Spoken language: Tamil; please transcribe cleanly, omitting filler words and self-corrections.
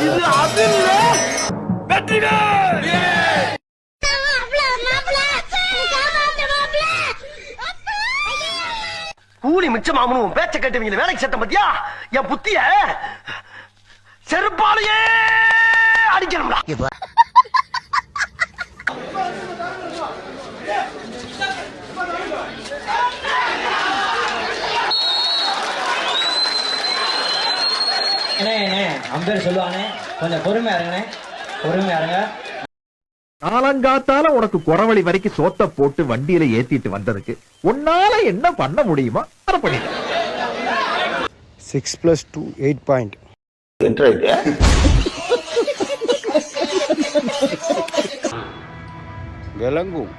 இது அது இல்ல. வெற்றிவேல் கூலி மிச்சமாமனும் பேச்ச கேட்டுவீங்க வேலைக்கு சட்டம் பத்தியா என் புத்திய செருப்பாலேயே அடிக்கணும்டா. அம்பேர் சொல்லுவானே கொஞ்சம் பொறுமையா இருங்கண்ணே, பொறுமையா இருங்க. காலங்காத்தால உனக்கு குறவழி வரைக்கும் சோத்த போட்டு வண்டியில ஏத்திட்டு வந்ததுக்கு உன்னால என்ன பண்ண முடியுமா அதை பண்ணி. 6 + 2 8 பாயிண்ட். விளங்கும்.